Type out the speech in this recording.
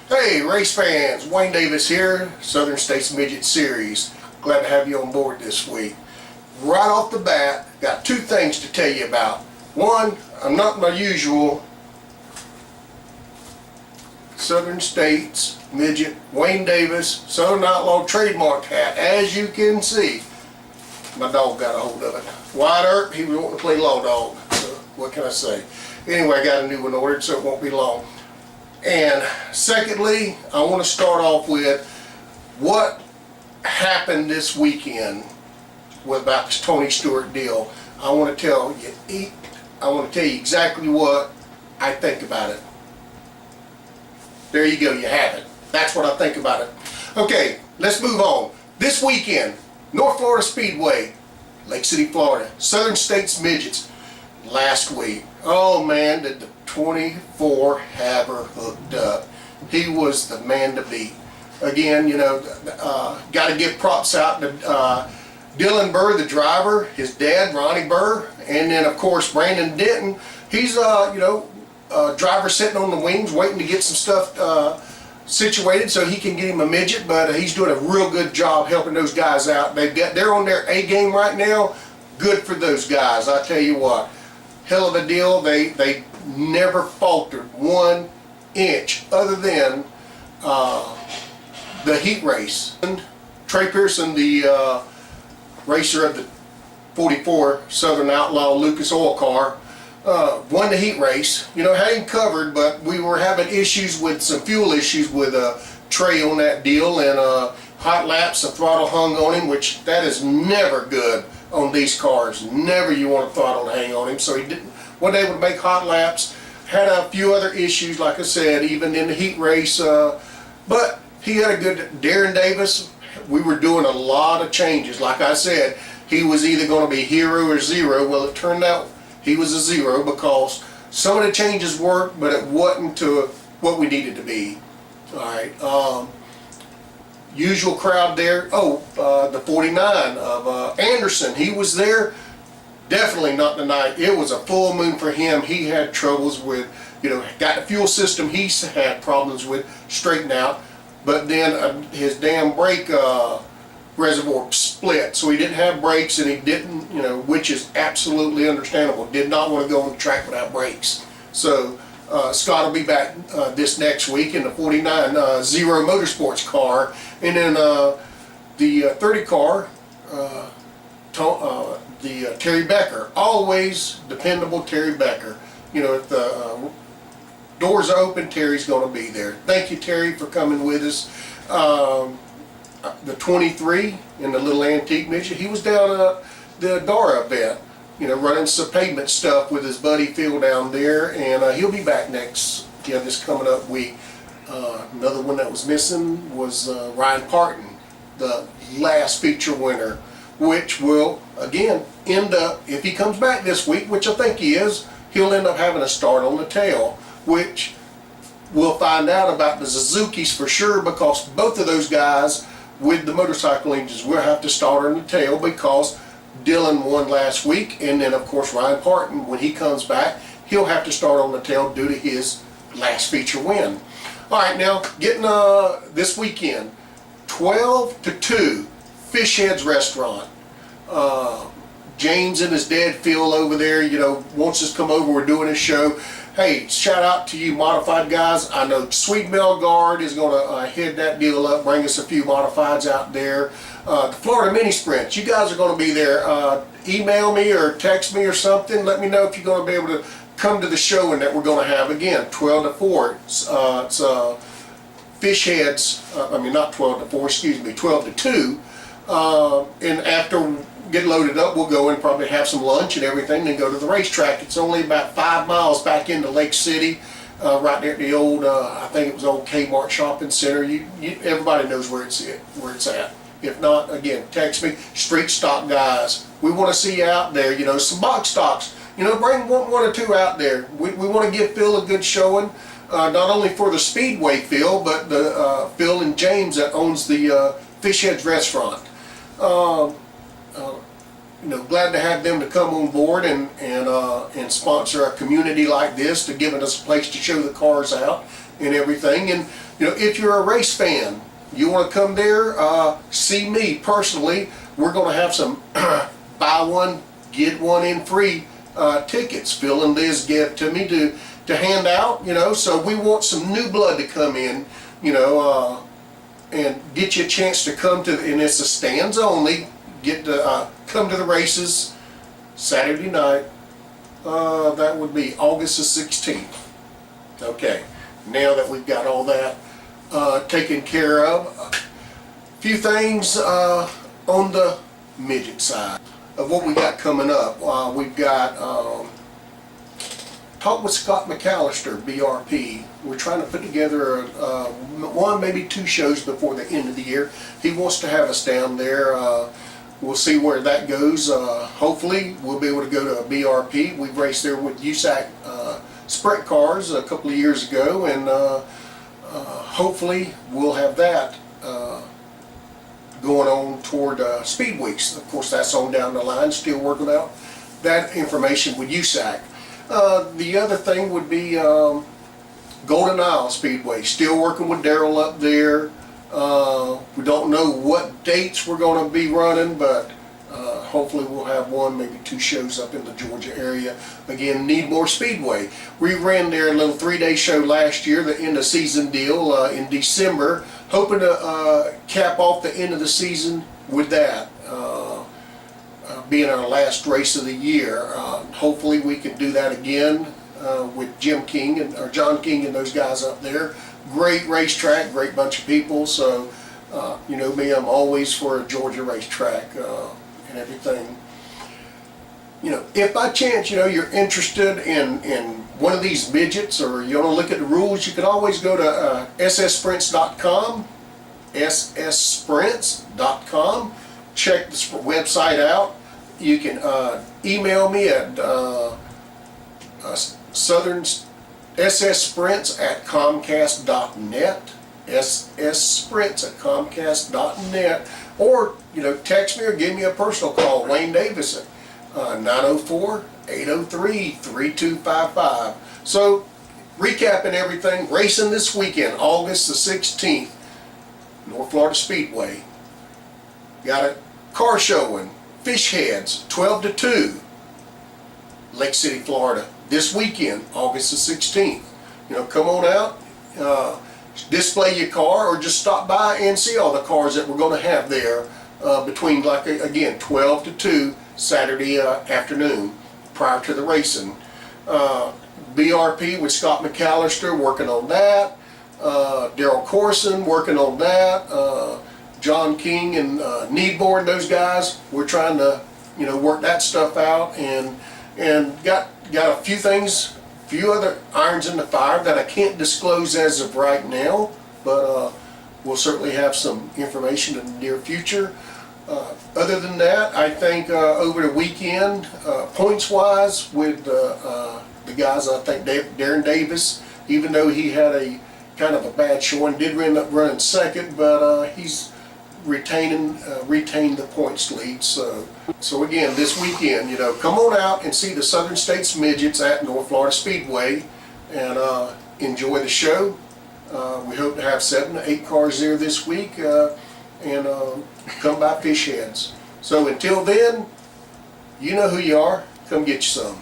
Hey race fans, Wayne Davis here, Southern States Midget Series. Glad to have you on board this week. Right off the bat, got two things to tell you about. One, I'm not my usual Southern States Midget Wayne Davis Southern Outlaw trademark hat. As you can see, my dog got a hold of it. Wyatt Earp, he was wanting to play law dog. So what can I say? Anyway, I got a new one ordered, so it won't be long. And secondly, I want to start off with what happened this weekend with about this Tony Stewart deal. I want to tell you exactly what I think about it. There you go, you have it. That's what I think about it. Okay, let's move on. This weekend, North Florida Speedway, Lake City, Florida, Southern States Midgets. Last week, oh man, did the 24 have her hooked up. He was the man to beat. Again, you know, got to give props out to Dylan Burr, the driver, his dad, Ronnie Burr, and then of course Brandon Denton. He's driver sitting on the wings waiting to get some stuff situated so he can get him a midget, but he's doing a real good job helping those guys out. They're on their A game right now. Good for those guys, I tell you what. Hell of a deal. They never faltered 1 inch other than the heat race. And Trey Pearson, the racer of the 44 Southern Outlaw Lucas Oil car, won the heat race. You know, had him covered, but we were having issues with some fuel issues with Trey on that deal, and hot laps, the throttle hung on him, which that is never good on these cars. Never you want a throttle to hang on him, so he wasn't able to make hot laps. Had a few other issues, like I said, even in the heat race, but he had a good. Darren Davis, we were doing a lot of changes. Like I said, he was either going to be hero or zero. Well, it turned out he was a zero because some of the changes worked, but it wasn't to what we needed to be. All right. Usual crowd there. Oh, the 49 of Anderson, he was there. Definitely not tonight. It was a full moon for him. He had troubles with, you know, got the fuel system he's had problems with straighten out, but then his damn brake reservoir split, so he didn't have brakes, and he didn't, you know, which is absolutely understandable. Did not want to go on the track without brakes. So Scott will be back this next week in the 49 Zero Motorsports car, and then the 30 car, the Terry Becker, always dependable Terry Becker. You know, if the doors are open, Terry's going to be there. Thank you, Terry, for coming with us. The 23 in the little antique midget, he was down at the Dara event, you know, running some pavement stuff with his buddy Phil down there, and he'll be back this coming up week. Another one that was missing was Ryan Parton, the last feature winner, which will again end up, if he comes back this week, which I think he is, he'll end up having a start on the tail, which we'll find out about the Suzuki's for sure, because both of those guys with the motorcycle engines will have to start on the tail, because Dylan won last week, and then of course Ryan Parton, when he comes back, he'll have to start on the tail due to his last feature win. All right, now getting this weekend, 12-2, Fish Heads Restaurant. James and his dad Phil over there, you know, wants us to come over. We're doing a show. Hey, shout out to you modified guys. I know Sweet Melgard is going to head that deal up, bring us a few modifieds out there. The Florida Mini Sprints, you guys are going to be there. Email me or text me or something. Let me know if you're going to be able to come to the show and that we're going to have again 12-4. It's Fish Heads. I mean, not 12-4. Excuse me, 12-2. And after get loaded up, we'll go and probably have some lunch and everything, then go to the racetrack. It's only about 5 miles back into Lake City, right there at the old, I think it was old Kmart Shopping Center. Everybody knows where it's at. If not, again, text me. Street stock guys, we want to see you out there. You know, some box stocks. You know, bring one or two out there. We want to give Phil a good showing, not only for the Speedway Phil, but the Phil and James that owns the Fish Heads restaurant. You know, glad to have them to come on board and sponsor a community like this, to giving us a place to show the cars out and everything. And you know, if you're a race fan, you want to come there, see me personally. We're going to have some buy one get one in free tickets. Phil and Liz gave to me to hand out. You know, so we want some new blood to come in. You know, and get you a chance to come to, and it's the stands only. Get to come to the races Saturday night. That would be August the 16th. Okay, now that we've got all that taken care of, a few things on the midget side of what we got coming up. We've got talk with Scott McAllister, BRP. We're trying to put together one, maybe 2 shows before the end of the year. He wants to have us down there. We'll see where that goes. Hopefully we'll be able to go to a BRP. We raced there with USAC sprint cars a couple of years ago, and hopefully we'll have that going on toward Speed Weeks. Of course, that's on down the line. Still working out that information with USAC. The other thing would be Golden Isle Speedway. Still working with Daryl up there. We don't know what dates we're going to be running, but hopefully we'll have one, maybe 2 shows up in the Georgia area. Again, Needmore Speedway. We ran there a little 3-day show last year, the end of season deal in December, hoping to cap off the end of the season with that, being our last race of the year. Hopefully we can do that again with Jim King or John King and those guys up there. Great racetrack, great bunch of people. So you know me, I'm always for a Georgia racetrack and everything. You know, if by chance, you know, you're interested in one of these midgets, or you want to look at the rules, you can always go to SSSprints.com, SSSprints.com. Check the website out. You can email me at SSSprints@comcast.net, SSSprints@comcast.net, or you know, text me or give me a personal call, Wayne Davis at 904-803-3255. So, recapping everything, racing this weekend, August the 16th, North Florida Speedway. Got a car showing, Fish Heads, 12 to 2, Lake City, Florida, this weekend, August the 16th. You know, come on out, display your car, or just stop by and see all the cars that we're going to have there between, like, again, 12 to 2 Saturday afternoon prior to the racing. BRP with Scott McAllister working on that. Daryl Corson working on that. John King and Needmore and those guys, we're trying to, you know, work that stuff out, and got a few things, a few other irons in the fire that I can't disclose as of right now, but we'll certainly have some information in the near future. Other than that, I think over the weekend, points wise, with the guys, I think Darren Davis, even though he had a kind of a bad showing, did end up running second, but he's retained the points lead. So again, this weekend, you know, come on out and see the Southern States Midgets at North Florida Speedway, and enjoy the show. We hope to have 7 to 8 cars there this week, and come by Fish Heads. So until then, you know who you are. Come get you some.